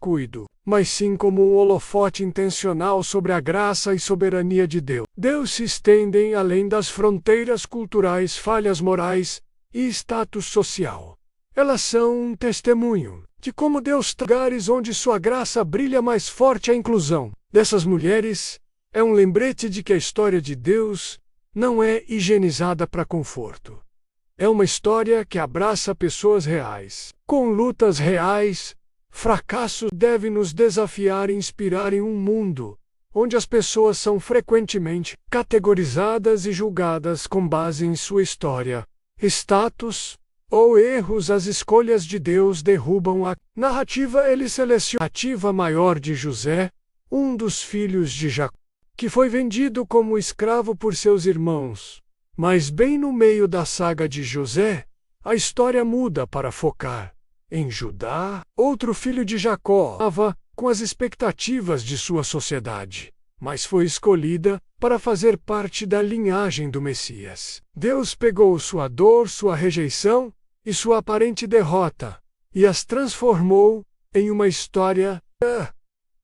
cuido, mas sim como um holofote intencional sobre a graça e soberania de Deus. Deus se estendem além das fronteiras culturais, falhas morais e status social. Elas são um testemunho de como Deus lugares onde sua graça brilha mais forte a inclusão dessas mulheres é um lembrete de que a história de Deus não é higienizada para conforto. É uma história que abraça pessoas reais, com lutas reais. Fracasso deve nos desafiar e inspirar em um mundo onde as pessoas são frequentemente categorizadas e julgadas com base em sua história, status ou erros. As escolhas de Deus derrubam a narrativa. Ele seleciona a narrativa maior de José, um dos filhos de Jacó, que foi vendido como escravo por seus irmãos. Mas bem no meio da saga de José, a história muda para focar em Judá, outro filho de Jacó, com as expectativas de sua sociedade, mas foi escolhida para fazer parte da linhagem do Messias. Deus pegou sua dor, sua rejeição e sua aparente derrota e as transformou em uma história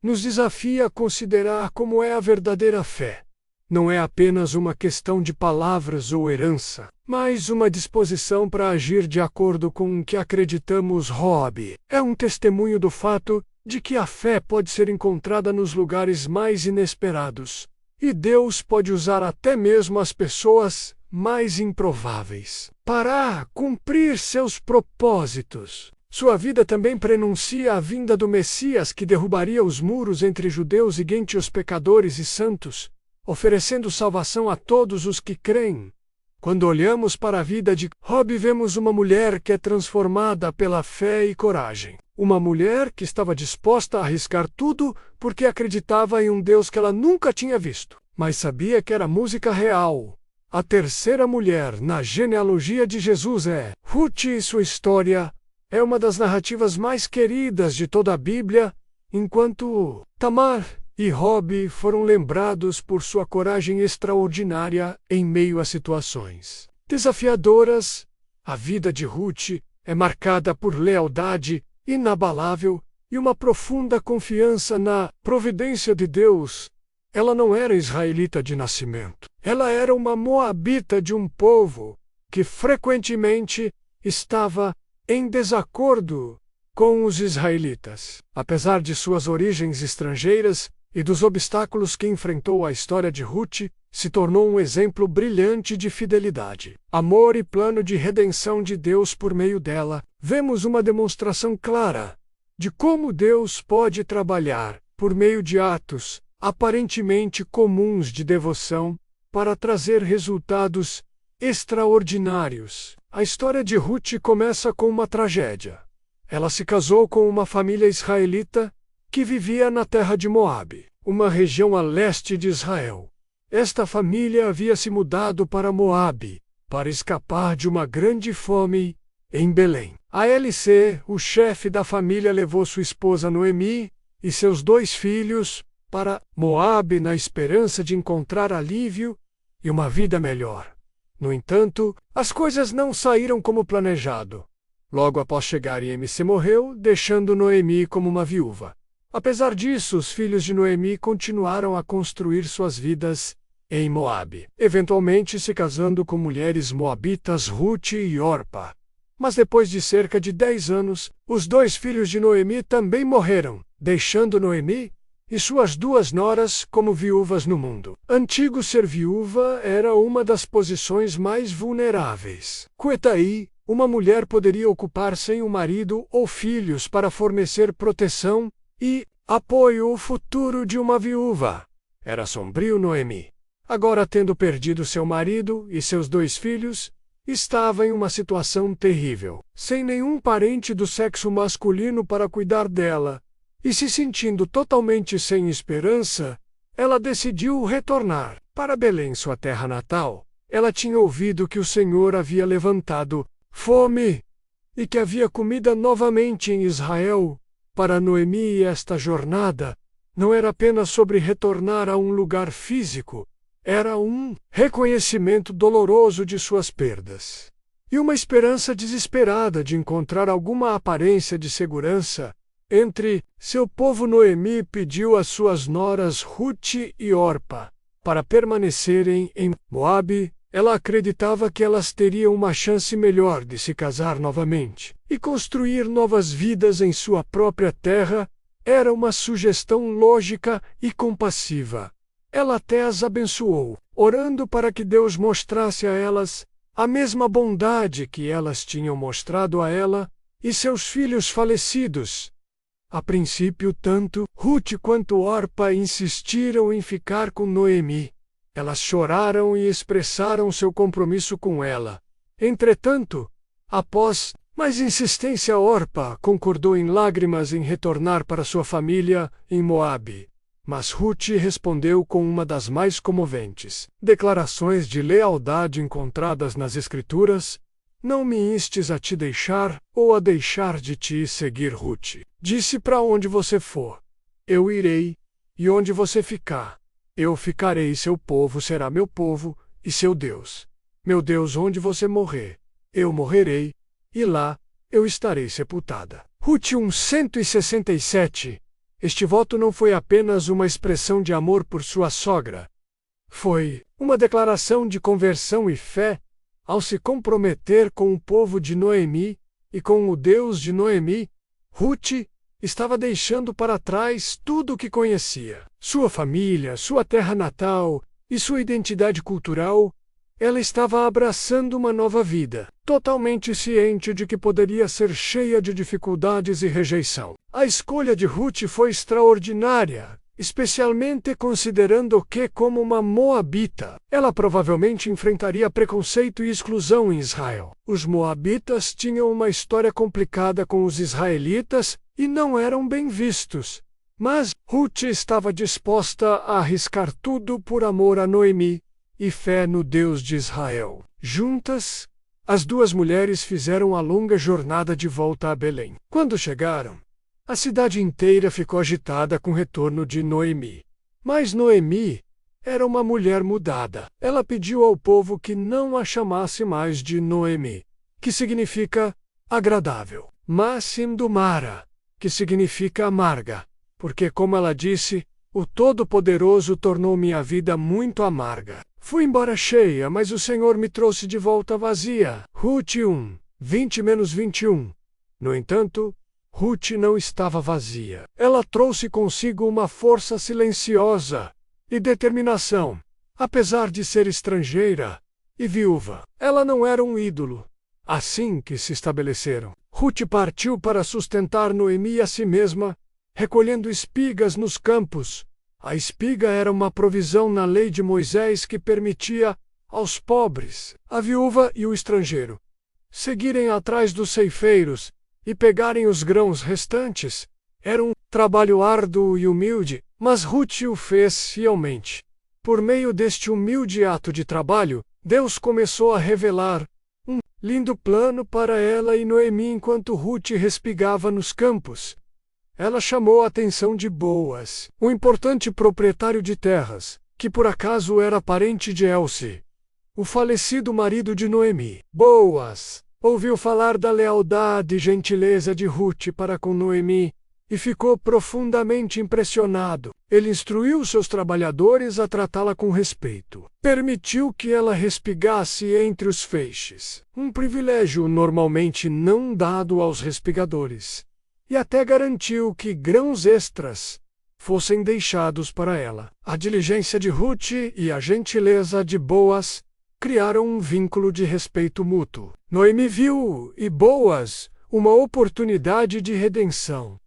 nos desafia a considerar como é a verdadeira fé. Não é apenas uma questão de palavras ou herança, mas uma disposição para agir de acordo com o que acreditamos. Job é um testemunho do fato de que a fé pode ser encontrada nos lugares mais inesperados, e Deus pode usar até mesmo as pessoas mais improváveis para cumprir seus propósitos. Sua vida também prenuncia a vinda do Messias que derrubaria os muros entre judeus e gentios, pecadores e santos, oferecendo salvação a todos os que creem. Quando olhamos para a vida de Job, vemos uma mulher que é transformada pela fé e coragem. Uma mulher que estava disposta a arriscar tudo porque acreditava em um Deus que ela nunca tinha visto, mas sabia que era música real. A terceira mulher na genealogia de Jesus é Ruth, e sua história é uma das narrativas mais queridas de toda a Bíblia, enquanto Tamar e Job foram lembrados por sua coragem extraordinária em meio a situações desafiadoras. A vida de Ruth é marcada por lealdade inabalável e uma profunda confiança na providência de Deus. Ela não era israelita de nascimento. Ela era uma moabita de um povo que frequentemente estava em desacordo com os israelitas. Apesar de suas origens estrangeiras e dos obstáculos que enfrentou, a história de Ruth se tornou um exemplo brilhante de fidelidade, amor e plano de redenção de Deus por meio dela. Vemos uma demonstração clara de como Deus pode trabalhar por meio de atos aparentemente comuns de devoção para trazer resultados extraordinários. A história de Ruth começa com uma tragédia. Ela se casou com uma família israelita que vivia na terra de Moabe, uma região a leste de Israel. Esta família havia se mudado para Moabe para escapar de uma grande fome em Belém. A LC, o chefe da família, levou sua esposa Noemi e seus 2 filhos para Moabe na esperança de encontrar alívio e uma vida melhor. No entanto, as coisas não saíram como planejado. Logo após chegar, MC morreu, deixando Noemi como uma viúva. Apesar disso, os filhos de Noemi continuaram a construir suas vidas em Moabe, eventualmente se casando com mulheres moabitas, Ruth e Orpa. Mas depois de cerca de 10 anos, os 2 filhos de Noemi também morreram, deixando Noemi e suas 2 noras como viúvas no mundo. Antigo ser viúva era uma das posições mais vulneráveis. Quetaí, uma mulher poderia ocupar sem um marido ou filhos para fornecer proteção e apoio ao futuro de uma viúva. Era sombrio. Noemi, agora tendo perdido seu marido e seus 2 filhos, estava em uma situação terrível, sem nenhum parente do sexo masculino para cuidar dela. E se sentindo totalmente sem esperança, ela decidiu retornar para Belém, sua terra natal. Ela tinha ouvido que o Senhor havia levantado fome e que havia comida novamente em Israel. Para Noemi, esta jornada não era apenas sobre retornar a um lugar físico, era um reconhecimento doloroso de suas perdas e uma esperança desesperada de encontrar alguma aparência de segurança Entre seu povo, Noemi pediu às suas noras Ruth e Orpa para permanecerem em Moabe. Ela acreditava que elas teriam uma chance melhor de se casar novamente e construir novas vidas em sua própria terra. Era uma sugestão lógica e compassiva. Ela até as abençoou, orando para que Deus mostrasse a elas a mesma bondade que elas tinham mostrado a ela e seus filhos falecidos. A princípio, tanto Ruth quanto Orpa insistiram em ficar com Noemi. Elas choraram e expressaram seu compromisso com ela. Entretanto, após mais insistência, Orpa concordou em lágrimas em retornar para sua família em Moabe. Mas Ruth respondeu com uma das mais comoventes declarações de lealdade encontradas nas Escrituras: "Não me instes a te deixar ou a deixar de te seguir, Ruth. Disse: para onde você for, eu irei, e onde você ficar, eu ficarei. Seu povo será meu povo, e seu Deus, meu Deus. Onde você morrer, eu morrerei, e lá eu estarei sepultada." Ruth 1:167. Este voto não foi apenas uma expressão de amor por sua sogra. Foi uma declaração de conversão e fé ao se comprometer com o povo de Noemi e com o Deus de Noemi. Ruth estava deixando para trás tudo o que conhecia, sua família, sua terra natal e sua identidade cultural. Ela estava abraçando uma nova vida, totalmente ciente de que poderia ser cheia de dificuldades e rejeição. A escolha de Ruth foi extraordinária, especialmente considerando que, como uma moabita, ela provavelmente enfrentaria preconceito e exclusão em Israel. Os moabitas tinham uma história complicada com os israelitas e não eram bem vistos. Mas Ruth estava disposta a arriscar tudo por amor a Noemi e fé no Deus de Israel. Juntas, as duas mulheres fizeram a longa jornada de volta a Belém. Quando chegaram, a cidade inteira ficou agitada com o retorno de Noemi. Mas Noemi era uma mulher mudada. Ela pediu ao povo que não a chamasse mais de Noemi, que significa agradável, mas sim do Mara, que significa amarga, porque, como ela disse, o Todo-Poderoso tornou minha vida muito amarga. Fui embora cheia, mas o Senhor me trouxe de volta vazia. Ruth 1:20-21. No entanto, Ruth não estava vazia. Ela trouxe consigo uma força silenciosa e determinação. Apesar de ser estrangeira e viúva, ela não era um ídolo. Assim que se estabeleceram, Ruth partiu para sustentar Noemi e a si mesma, recolhendo espigas nos campos. A espiga era uma provisão na lei de Moisés que permitia aos pobres, a viúva e o estrangeiro seguirem atrás dos ceifeiros e pegarem os grãos restantes. Era um trabalho árduo e humilde, mas Ruth o fez fielmente. Por meio deste humilde ato de trabalho, Deus começou a revelar um lindo plano para ela e Noemi enquanto Ruth respigava nos campos. Ela chamou a atenção de Boaz, um importante proprietário de terras, que por acaso era parente de Else, o falecido marido de Noemi. Boaz ouviu falar da lealdade e gentileza de Ruth para com Noemi e ficou profundamente impressionado. Ele instruiu seus trabalhadores a tratá-la com respeito. Permitiu que ela respigasse entre os feixes, um privilégio normalmente não dado aos respigadores. E até garantiu que grãos extras fossem deixados para ela. A diligência de Ruth e a gentileza de Boaz criaram um vínculo de respeito mútuo. Noemi viu em Boaz uma oportunidade de redenção,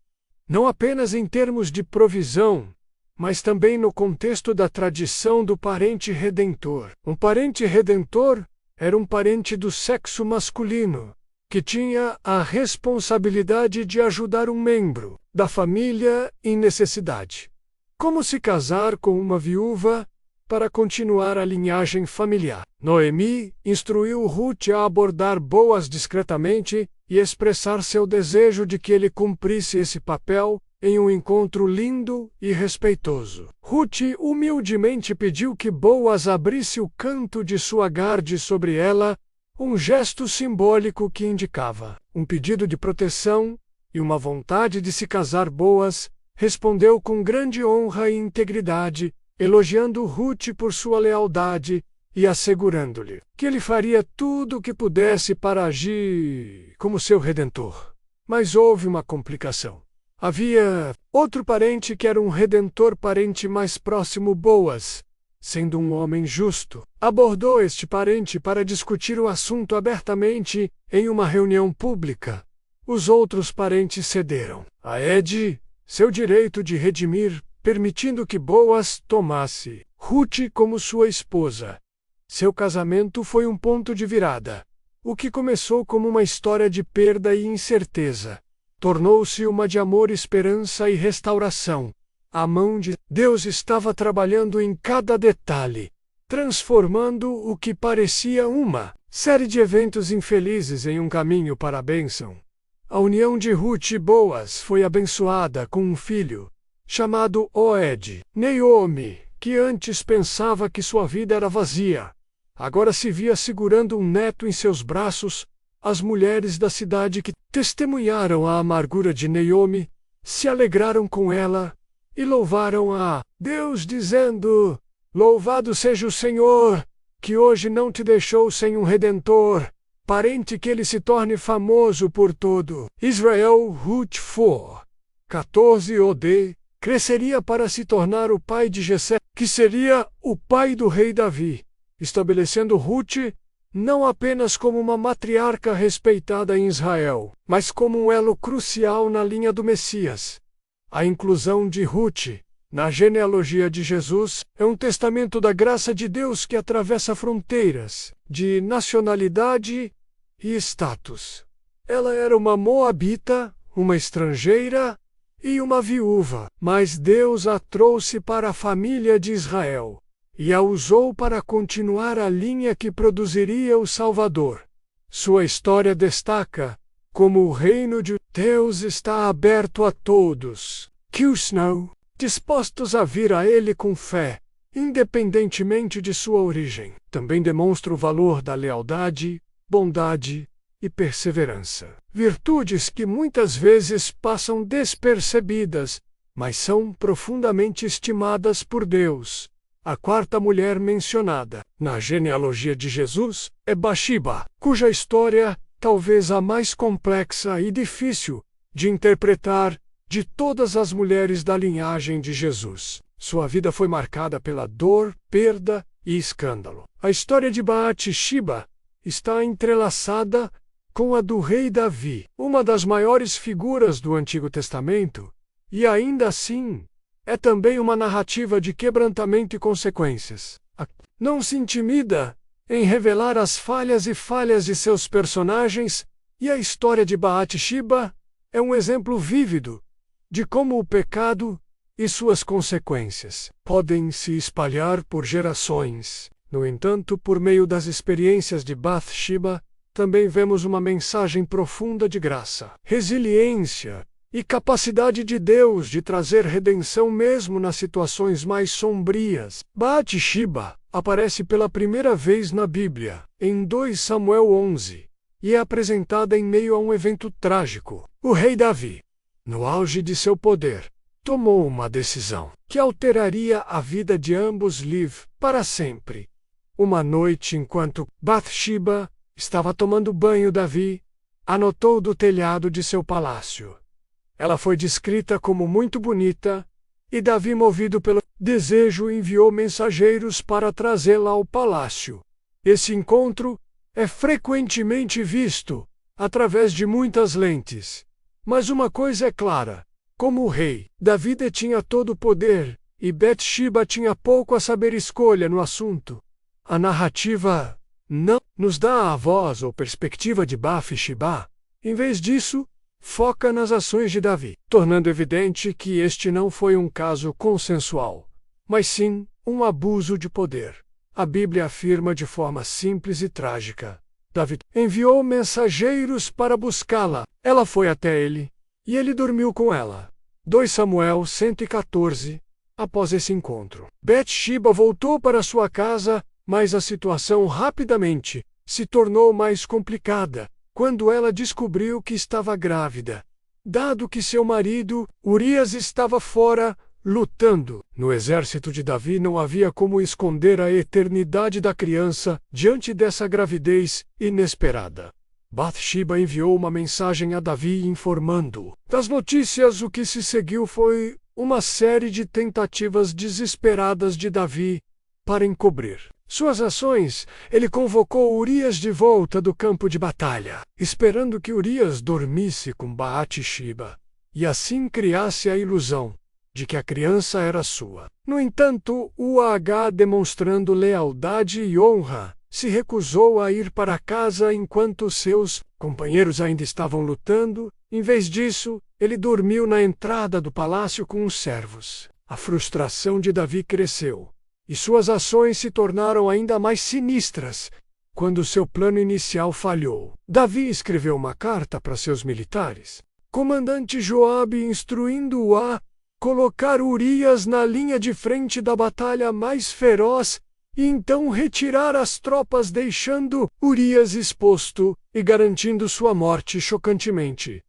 não apenas em termos de provisão, mas também no contexto da tradição do parente redentor. Um parente redentor era um parente do sexo masculino, que tinha a responsabilidade de ajudar um membro da família em necessidade. Como se casar com uma viúva para continuar a linhagem familiar. Noemi instruiu Ruth a abordar Boaz discretamente e expressar seu desejo de que ele cumprisse esse papel em um encontro lindo e respeitoso. Ruth humildemente pediu que Boaz abrisse o canto de sua garde sobre ela, um gesto simbólico que indicava um pedido de proteção e uma vontade de se casar. Boaz respondeu com grande honra e integridade, elogiando Ruth por sua lealdade e assegurando-lhe que ele faria tudo o que pudesse para agir como seu redentor. Mas houve uma complicação. Havia outro parente que era um redentor, parente mais próximo. Boaz, sendo um homem justo, abordou este parente para discutir o assunto abertamente em uma reunião pública. Os outros parentes cederam a Ed seu direito de redimir, permitindo que Boaz tomasse Ruth como sua esposa. Seu casamento foi um ponto de virada. O que começou como uma história de perda e incerteza tornou-se uma de amor, esperança e restauração. A mão de Deus estava trabalhando em cada detalhe, transformando o que parecia uma série de eventos infelizes em um caminho para a bênção. A união de Ruth e Boaz foi abençoada com um filho, chamado Obed. Naomi, que antes pensava que sua vida era vazia, agora se via segurando um neto em seus braços. As mulheres da cidade que testemunharam a amargura de Naomi se alegraram com ela e louvaram a Deus, dizendo: Louvado seja o Senhor, que hoje não te deixou sem um redentor, parente que ele se torne famoso por todo Israel. Ruth 14 Od cresceria para se tornar o pai de Jessé, que seria o pai do rei Davi, estabelecendo Ruth não apenas como uma matriarca respeitada em Israel, mas como um elo crucial na linha do Messias. A inclusão de Ruth na genealogia de Jesus é um testamento da graça de Deus que atravessa fronteiras de nacionalidade e status. Ela era uma moabita, uma estrangeira e uma viúva, mas Deus a trouxe para a família de Israel e a usou para continuar a linha que produziria o Salvador. Sua história destaca como o reino de Deus está aberto a todos que estão dispostos a vir a Ele com fé, independentemente de sua origem. Também demonstra o valor da lealdade, bondade e perseverança. Virtudes que muitas vezes passam despercebidas, mas são profundamente estimadas por Deus. A quarta mulher mencionada na genealogia de Jesus é Bathsheba, cuja história, talvez a mais complexa e difícil de interpretar de todas as mulheres da linhagem de Jesus. Sua vida foi marcada pela dor, perda e escândalo. A história de Bathsheba está entrelaçada com a do rei Davi, uma das maiores figuras do Antigo Testamento, e ainda assim é também uma narrativa de quebrantamento e consequências. Não se intimida em revelar as falhas de seus personagens, e a história de Bathsheba é um exemplo vívido de como o pecado e suas consequências podem se espalhar por gerações. No entanto, por meio das experiências de Bathsheba, também vemos uma mensagem profunda de graça, resiliência e capacidade de Deus de trazer redenção mesmo nas situações mais sombrias. Bathsheba aparece pela primeira vez na Bíblia, em 2 Samuel 11, e é apresentada em meio a um evento trágico. O rei Davi, no auge de seu poder, tomou uma decisão que alteraria a vida de ambos para sempre. Uma noite, enquanto Bathsheba estava tomando banho, Davi a notou do telhado de seu palácio. Ela foi descrita como muito bonita, e Davi, movido pelo desejo, enviou mensageiros para trazê-la ao palácio. Esse encontro é frequentemente visto através de muitas lentes. Mas uma coisa é clara: como o rei, Davi detinha todo o poder, e Bathsheba tinha pouco a saber escolha no assunto. A narrativa não nos dá a voz ou perspectiva de Bathsheba. Em vez disso, foca nas ações de Davi, tornando evidente que este não foi um caso consensual, mas sim um abuso de poder. A Bíblia afirma de forma simples e trágica: Davi enviou mensageiros para buscá-la. Ela foi até ele, e ele dormiu com ela. 2 Samuel 114. Após esse encontro, Bathsheba voltou para sua casa, mas a situação rapidamente se tornou mais complicada quando ela descobriu que estava grávida. dado que seu marido, Urias, estava fora, lutando. No exército de Davi não havia como esconder a eternidade da criança diante dessa gravidez inesperada. Bathsheba enviou uma mensagem a Davi informando das notícias. O que se seguiu foi uma série de tentativas desesperadas de Davi para encobrir suas ações. Ele convocou Urias de volta do campo de batalha, esperando que Urias dormisse com Bathsheba e assim criasse a ilusão de que a criança era sua. No entanto, Uah, demonstrando lealdade e honra, se recusou a ir para casa enquanto seus companheiros ainda estavam lutando. Em vez disso, ele dormiu na entrada do palácio com os servos. A frustração de Davi cresceu, e suas ações se tornaram ainda mais sinistras quando seu plano inicial falhou. Davi escreveu uma carta para seus militares, comandante Joabe, instruindo-o a colocar Urias na linha de frente da batalha mais feroz e então retirar as tropas, deixando Urias exposto e garantindo sua morte chocantemente.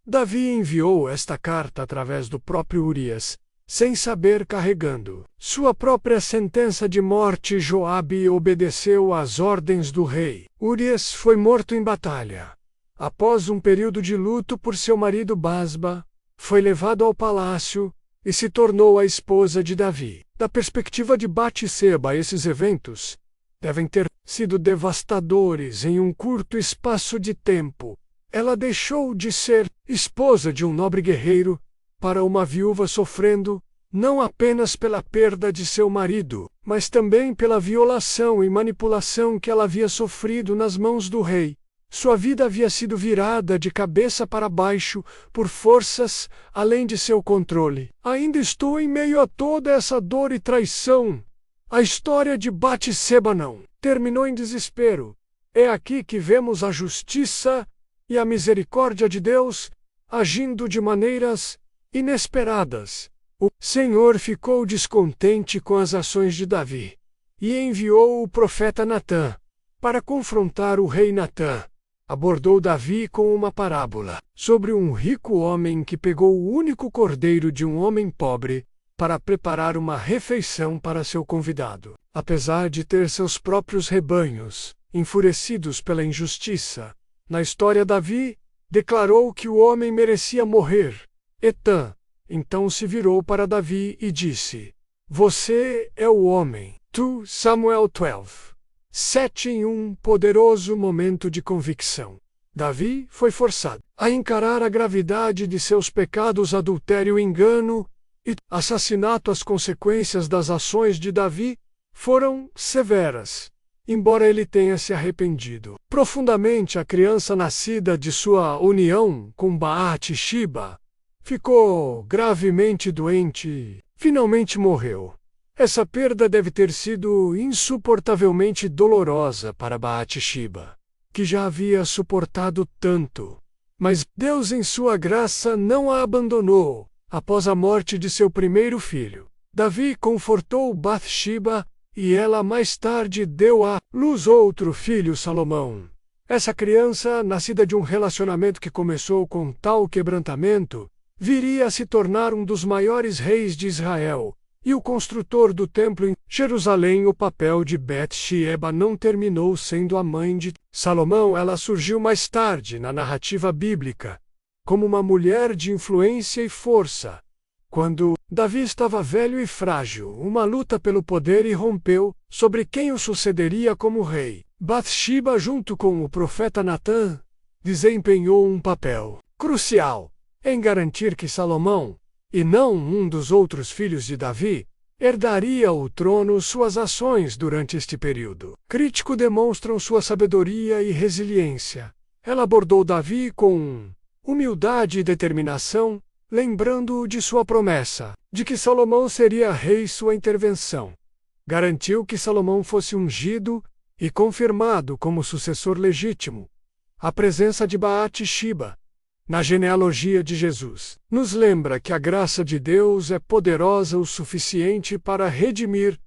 Davi enviou esta carta através do próprio Urias, sem saber, carregando sua própria sentença de morte. Joabe obedeceu às ordens do rei. Urias foi morto em batalha. Após um período de luto por seu marido Basba, foi levado ao palácio e se tornou a esposa de Davi. Da perspectiva de Batseba, esses eventos devem ter sido devastadores em um curto espaço de tempo. Ela deixou de ser esposa de um nobre guerreiro para uma viúva sofrendo, não apenas pela perda de seu marido, mas também pela violação e manipulação que ela havia sofrido nas mãos do rei. Sua vida havia sido virada de cabeça para baixo por forças além de seu controle. Ainda estou em meio a toda essa dor e traição. A história de Batseba não terminou em desespero. É aqui que vemos a justiça e a misericórdia de Deus agindo de maneiras inesperadas. O Senhor ficou descontente com as ações de Davi e enviou o profeta Natã para confrontar o rei. Natã abordou Davi com uma parábola sobre um rico homem que pegou o único cordeiro de um homem pobre para preparar uma refeição para seu convidado. Apesar de ter seus próprios rebanhos enfurecidos pela injustiça, na história Davi declarou que o homem merecia morrer. Etã então se virou para Davi e disse: "Você é o homem." Tu, Samuel 12:7. Em um poderoso momento de convicção, Davi foi forçado a encarar a gravidade de seus pecados: adultério, engano e assassinato. As consequências das ações de Davi foram severas, embora ele tenha se arrependido profundamente. A criança nascida de sua união com Batseba ficou gravemente doente e finalmente morreu. Essa perda deve ter sido insuportavelmente dolorosa para Batseba, que já havia suportado tanto. Mas Deus, em sua graça, não a abandonou. Após a morte de seu primeiro filho, Davi confortou Batseba e ela mais tarde deu à luz outro filho, Salomão. Essa criança, nascida de um relacionamento que começou com tal quebrantamento, viria a se tornar um dos maiores reis de Israel e o construtor do templo em Jerusalém. O papel de Batseba não terminou sendo a mãe de Salomão. Ela surgiu mais tarde na narrativa bíblica como uma mulher de influência e força. Quando Davi estava velho e frágil, uma luta pelo poder irrompeu sobre quem o sucederia como rei. Batseba, junto com o profeta Natã, desempenhou um papel crucial em garantir que Salomão, e não um dos outros filhos de Davi, herdaria o trono. Suas ações durante este período crítico demonstram sua sabedoria e resiliência. Ela abordou Davi com humildade e determinação, lembrando-o de sua promessa de que Salomão seria rei. Sua intervenção garantiu que Salomão fosse ungido e confirmado como sucessor legítimo. A presença de Batseba na genealogia de Jesus nos lembra que a graça de Deus é poderosa o suficiente para redimir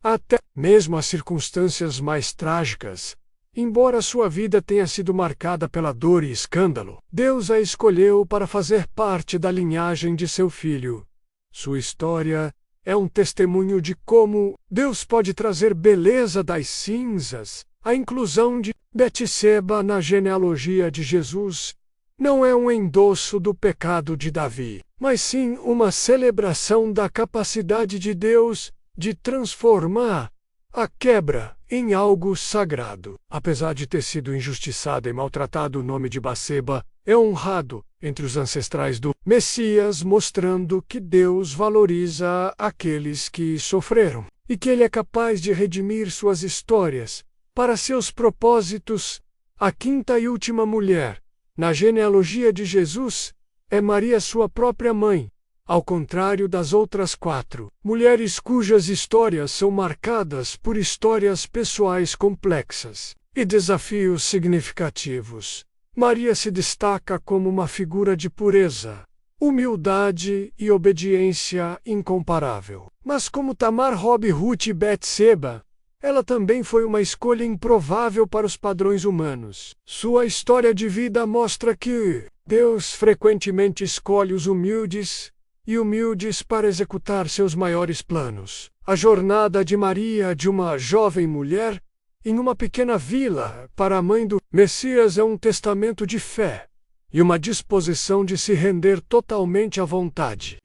até mesmo as circunstâncias mais trágicas, Embora sua vida tenha sido marcada pela dor e escândalo, Deus a escolheu para fazer parte da linhagem de seu filho. Sua história é um testemunho de como Deus pode trazer beleza das cinzas. A inclusão de Betseba na genealogia de Jesus não é um endosso do pecado de Davi, mas sim uma celebração da capacidade de Deus de transformar a quebra em algo sagrado. Apesar de ter sido injustiçado e maltratado, o nome de Batseba é honrado entre os ancestrais do Messias, mostrando que Deus valoriza aqueles que sofreram e que Ele é capaz de redimir suas histórias para seus propósitos. A quinta e última mulher na genealogia de Jesus é Maria, sua própria mãe, ao contrário das outras 4 mulheres cujas histórias são marcadas por histórias pessoais complexas e desafios significativos. Maria se destaca como uma figura de pureza, humildade e obediência incomparável. Mas como Tamar, Rob, Ruth e Betseba, ela também foi uma escolha improvável para os padrões humanos. Sua história de vida mostra que Deus frequentemente escolhe os humildes e humildes para executar seus maiores planos. A jornada de Maria, de uma jovem mulher em uma pequena vila para a mãe do Messias, é um testamento de fé e uma disposição de se render totalmente à vontade.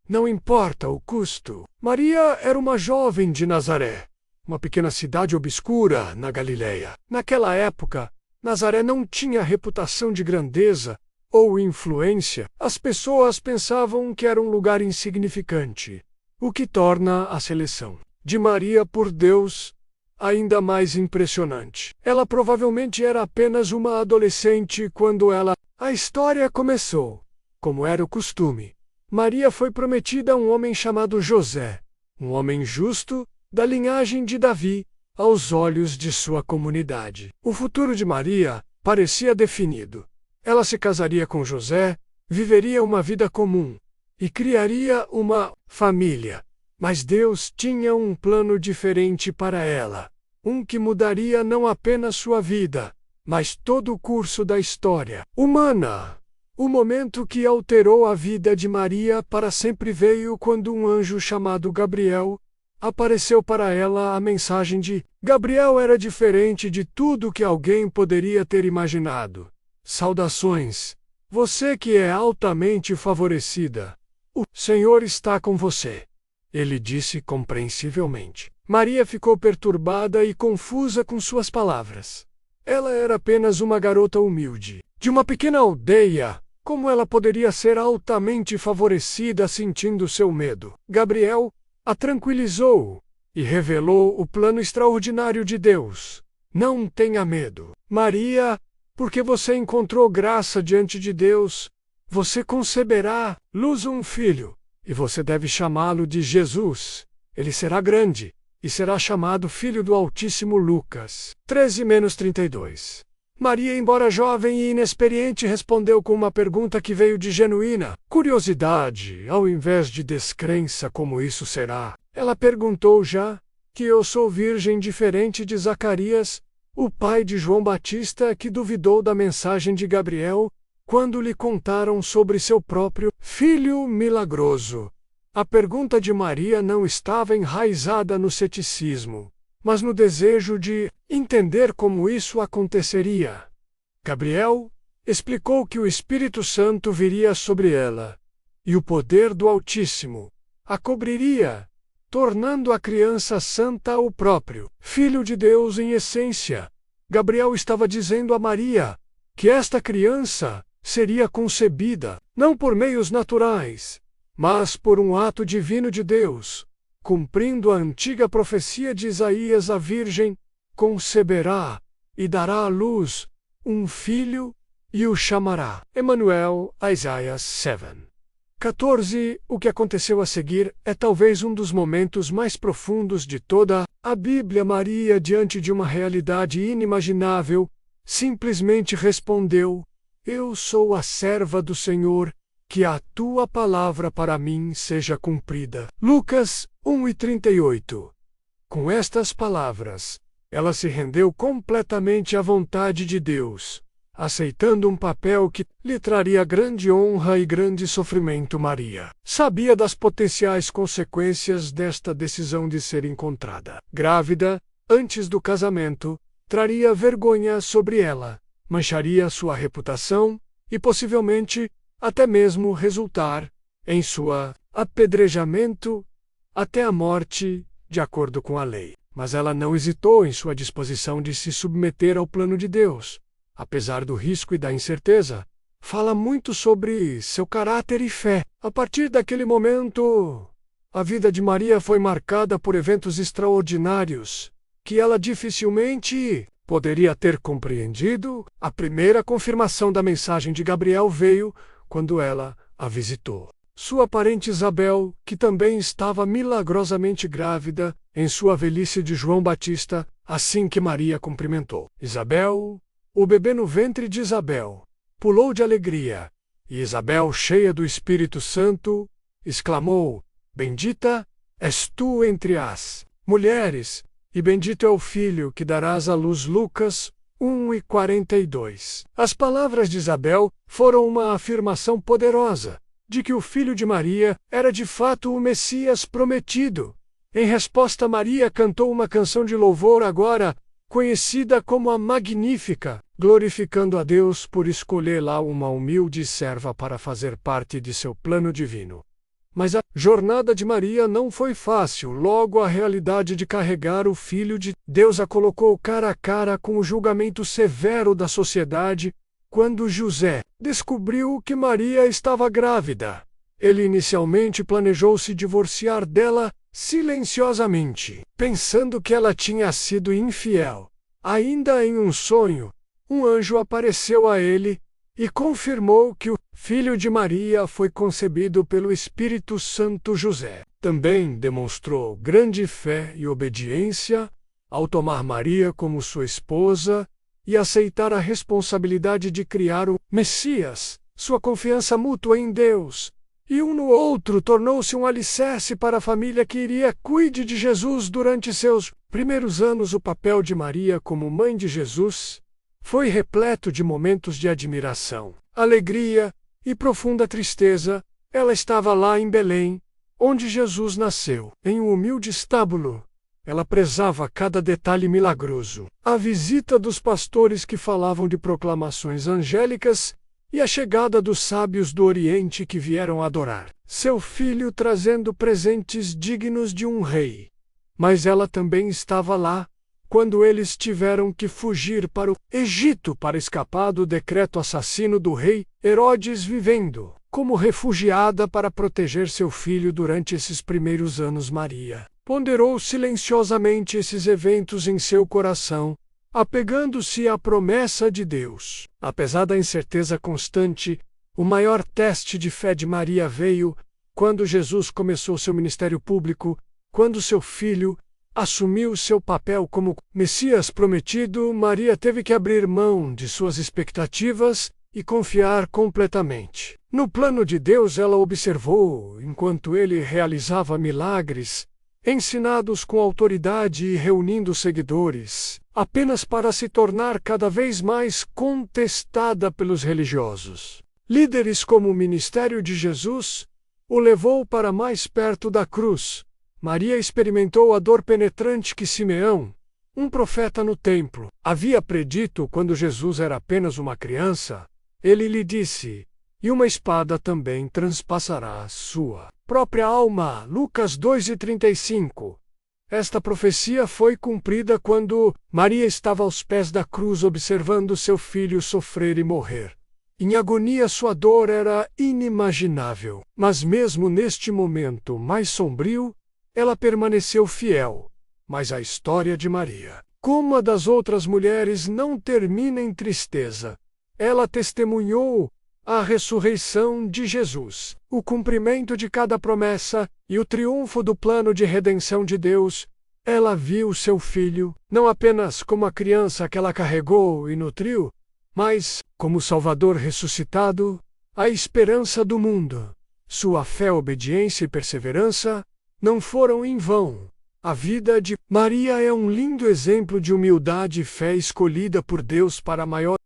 Não importa o custo. Maria era uma jovem de Nazaré, uma pequena cidade obscura na Galileia. Naquela época, Nazaré não tinha reputação de grandeza ou influência. As pessoas pensavam que era um lugar insignificante, o que torna a seleção de Maria por Deus ainda mais impressionante. Ela provavelmente era apenas uma adolescente quando a história começou. Como era o costume, Maria foi prometida a um homem chamado José, um homem justo, da linhagem de Davi, aos olhos de sua comunidade. O futuro de Maria parecia definido. Ela se casaria com José, viveria uma vida comum e criaria uma família. Mas Deus tinha um plano diferente para ela, um que mudaria não apenas sua vida, mas todo o curso da história humana. O momento que alterou a vida de Maria para sempre veio quando um anjo chamado Gabriel apareceu para ela. A mensagem de Gabriel era diferente de tudo que alguém poderia ter imaginado. Saudações, você que é altamente favorecida. O Senhor está com você, ele disse compreensivelmente. Maria ficou perturbada e confusa com suas palavras. Ela era apenas uma garota humilde, de uma pequena aldeia. Como ela poderia ser altamente favorecida sentindo seu medo? Gabriel a tranquilizou e revelou o plano extraordinário de Deus. Não tenha medo, Maria, porque você encontrou graça diante de Deus. Você conceberá luz um filho, e você deve chamá-lo de Jesus. Ele será grande e será chamado Filho do Altíssimo. Lucas 13:32. Maria, embora jovem e inexperiente, respondeu com uma pergunta que veio de genuína curiosidade, ao invés de descrença. Como isso será? Ela perguntou: já que eu sou virgem, diferente de Zacarias, o pai de João Batista, que duvidou da mensagem de Gabriel quando lhe contaram sobre seu próprio filho milagroso. A pergunta de Maria não estava enraizada no ceticismo, mas no desejo de entender como isso aconteceria. Gabriel explicou que o Espírito Santo viria sobre ela, e o poder do Altíssimo a cobriria, tornando a criança santa o próprio Filho de Deus em essência. Gabriel estava dizendo a Maria que esta criança seria concebida, não por meios naturais, mas por um ato divino de Deus. Cumprindo a antiga profecia de Isaías, a Virgem conceberá e dará à luz um filho e o chamará Emanuel. Isaías 7:14. O que aconteceu a seguir é talvez um dos momentos mais profundos de toda a Bíblia. Maria, diante de uma realidade inimaginável, simplesmente respondeu: eu sou a serva do Senhor, que a tua palavra para mim seja cumprida. Lucas 1:38. Com estas palavras, Ela se rendeu completamente à vontade de Deus, aceitando um papel que lhe traria grande honra e grande sofrimento. Maria sabia das potenciais consequências desta decisão de ser encontrada grávida antes do casamento, traria vergonha sobre ela, mancharia sua reputação e possivelmente até mesmo resultar em sua apedrejamento até a morte, de acordo com a lei. Mas ela não hesitou em sua disposição de se submeter ao plano de Deus. Apesar do risco e da incerteza, fala muito sobre seu caráter e fé. A partir daquele momento, a vida de Maria foi marcada por eventos extraordinários, que ela dificilmente poderia ter compreendido. A primeira confirmação da mensagem de Gabriel veio quando ela a visitou. Sua parente Isabel, que também estava milagrosamente grávida em sua velhice de João Batista, assim que Maria cumprimentou Isabel, o bebê no ventre de Isabel pulou de alegria, e Isabel, cheia do Espírito Santo, exclamou: Bendita és tu entre as mulheres, e bendito é o filho que darás à luz. Lucas 1:42. As palavras de Isabel foram uma afirmação poderosa de que o filho de Maria era de fato o Messias prometido. Em resposta, Maria cantou uma canção de louvor, agora conhecida como a Magnífica, glorificando a Deus por escolhê-la, uma humilde serva, para fazer parte de seu plano divino. Mas a jornada de Maria não foi fácil. Logo, a realidade de carregar o Filho de Deus a colocou cara a cara com o julgamento severo da sociedade. Quando José descobriu que Maria estava grávida, ele inicialmente planejou se divorciar dela silenciosamente, pensando que ela tinha sido infiel. Ainda em um sonho, um anjo apareceu a ele e confirmou que o filho de Maria foi concebido pelo Espírito Santo. José também demonstrou grande fé e obediência ao tomar Maria como sua esposa e aceitar a responsabilidade de criar o Messias. Sua confiança mútua em Deus e um no outro tornou-se um alicerce para a família que iria cuidar de Jesus durante seus primeiros anos. O papel de Maria como mãe de Jesus foi repleto de momentos de admiração, alegria e profunda tristeza. Ela estava lá em Belém, onde Jesus nasceu, em um humilde estábulo. Ela prezava cada detalhe milagroso: a visita dos pastores que falavam de proclamações angélicas e a chegada dos sábios do Oriente que vieram adorar seu filho, trazendo presentes dignos de um rei. Mas ela também estava lá quando eles tiveram que fugir para o Egito para escapar do decreto assassino do rei Herodes, vivendo como refugiada para proteger seu filho durante esses primeiros anos. Maria ponderou silenciosamente esses eventos em seu coração, apegando-se à promessa de Deus. Apesar da incerteza constante, o maior teste de fé de Maria veio quando Jesus começou seu ministério público, quando seu filho assumiu seu papel como Messias prometido. Maria teve que abrir mão de suas expectativas e confiar completamente no plano de Deus. Ela observou enquanto ele realizava milagres, ensinados com autoridade e reunindo seguidores, apenas para se tornar cada vez mais contestada pelos religiosos. Líderes como o ministério de Jesus o levou para mais perto da cruz. Maria experimentou a dor penetrante que Simeão, um profeta no templo, havia predito quando Jesus era apenas uma criança. Ele lhe disse: e uma espada também transpassará sua própria alma. Lucas 2:35. Esta profecia foi cumprida quando Maria estava aos pés da cruz observando seu filho sofrer e morrer. Em agonia, sua dor era inimaginável. Mas mesmo neste momento mais sombrio, ela permaneceu fiel. Mas a história de Maria, como a das outras mulheres, não termina em tristeza. Ela testemunhou a ressurreição de Jesus, o cumprimento de cada promessa e o triunfo do plano de redenção de Deus. Ela viu seu filho não apenas como a criança que ela carregou e nutriu, mas como o Salvador ressuscitado, a esperança do mundo. Sua fé, obediência e perseverança não foram em vão. A vida de Maria é um lindo exemplo de humildade e fé escolhida por Deus para a maior